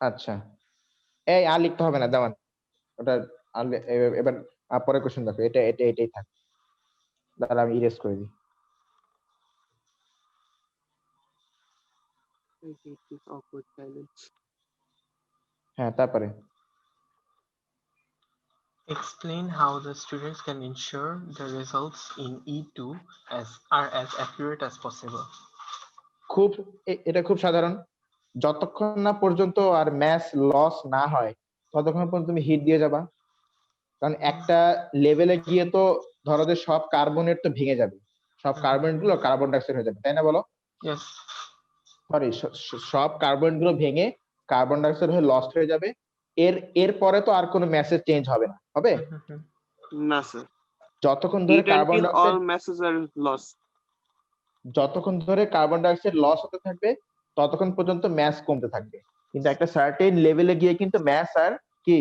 আচ্ছা, এই আর লিখতে হবে না দেওয়ান, ওটা এবার পরে কোশ্চেন দেখো, এটাই থাক, দাঁড়া আমি ইরেজ করে দিই। I hate this awkward silence. হ্যাঁ, তারপরে Explain how the students can ensure the results in E2 are as accurate as possible. এটা খুব সাধারণ, যতক্ষণ না পর্যন্ত আর ম্যাস লস না হয় ততক্ষণ পর্যন্ত তুমি হিট দিয়ে যাবা। কারণ একটা লেভেলে গিয়ে তো ধরো যে সব কার্বনেট তো ভেঙে যাবে, সব কার্বনেট গুলো কার্বন ডাইঅক্সাইড হয়ে যাবে, তাই না বলো? Yes. সরি, সব কার্বনেট গুলো ভেঙে কার্বন ডাইঅক্সাইড হয়ে লস্ট হয়ে যাবে। এর পরে তো আর কোনো মেসেজ চেঞ্জ হবে না, হবে? না স্যার, যতক্ষণ ধরে heat carbon until dioxide, all masses are lost. যতক্ষণ ধরে কার্বন ডাইঅক্সাইড লস হতে থাকবে ততক্ষণ পর্যন্ত ম্যাস কমতে থাকবে, কিন্তু একটা সার্টেন লেভেলে গিয়ে কিন্তু ম্যাস আর কি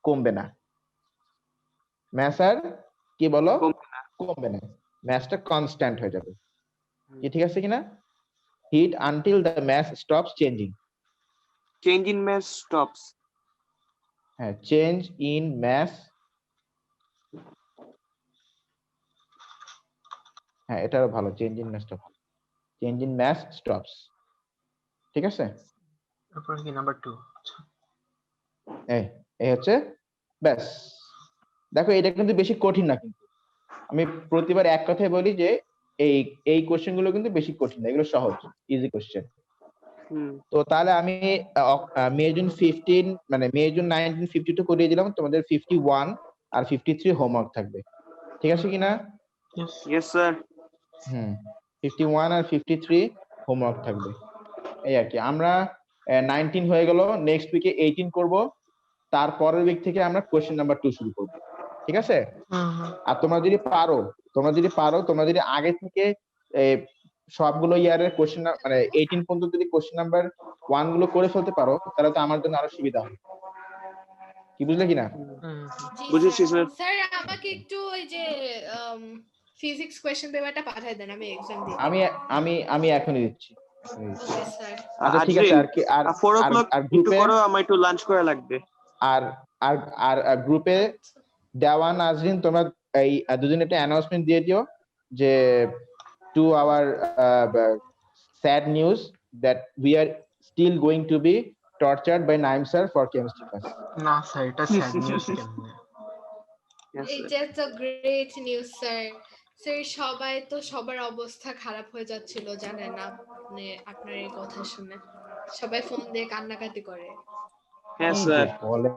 কমবে না, ম্যাস আর কি বলো কমবে না, ম্যাসটা কনস্ট্যান্ট হয়ে যাবে। কি ঠিক আছে কিনা? Heat until the mass stops changing. Change in mass stops. হ্যাঁ, চেঞ্জ ইন ম্যাস, হ্যাঁ এটাও ভালো, চেঞ্জ ইন ম্যাসটা ভালো, চেঞ্জ ইন ম্যাস স্টপস। ঠিক আছে, তারপর কি নাম্বার 2? এই হচ্ছে, ব্যাস। দেখো এটা কিন্তু বেশি কঠিন না, কিন্তু আমি প্রতিবার এক কথাই বলি যে এই কোশ্চেন গুলো কিন্তু বেশি কঠিন না, এগুলো সহজ, ইজি কোশ্চেন। তো তাহলে আমি মে জুন 15 মানে মে জুন 1952 করিয়ে দিলাম, তোমাদের 51 আর 53 হোমওয়ার্ক থাকবে, ঠিক আছে কিনা? Yes sir. 51 আর 53 হোমওয়ার্ক থাকবে, এই আর কি। আমরা 19 হয়ে গেল, নেক্সট উইকে 18 করব, তারপরের উইক থেকে আমরা কোশ্চেন নাম্বার 2 শুরু করব, ঠিক আছে? আর তোমরা যদি পারো, তোমরা যদি আগে থেকে সবগুলো ইয়ারের কোশ্চেন মানে 18 পর্যন্ত যদি কোশ্চেন নাম্বার 1 গুলো করে ফেলতে পারো, তাহলে তো আমার জন্য আরো সুবিধা হবে। কি বুঝলে কিনা? বুঝেছি স্যার। স্যার আমাকে একটু ওই যে ফিজিক্স কোশ্চেন পেপারটা পাঠিয়ে দেন, আমি एग्जाम দিই। আমি এখনই দিচ্ছি। Okay sir. আচ্ছা ঠিক আছে, আর কি আর 4 o'clock আর একটু গ্রুপে করো, আমার একটু লাঞ্চ করা লাগবে। আর আর আর গ্রুপে দেওয়ান আজরিন তোমরা এই দুদিন একটা অ্যানাউন্সমেন্ট দিয়ে দিও যে to our sad news that we are still going to be tortured by Naim sir for chemistry class. না স্যার, এটা স্যাড নিউজ কেন? Yes, sir. It's a great news, sir. Sir সবাই তো সবার অবস্থা খারাপ হয়ে যাচ্ছিল জানেন আপনি আপনার এই কথা শুনে সবাই ফোন দিয়ে কান্নাকাটি করে হ্যাঁ কি স্যার যে বলে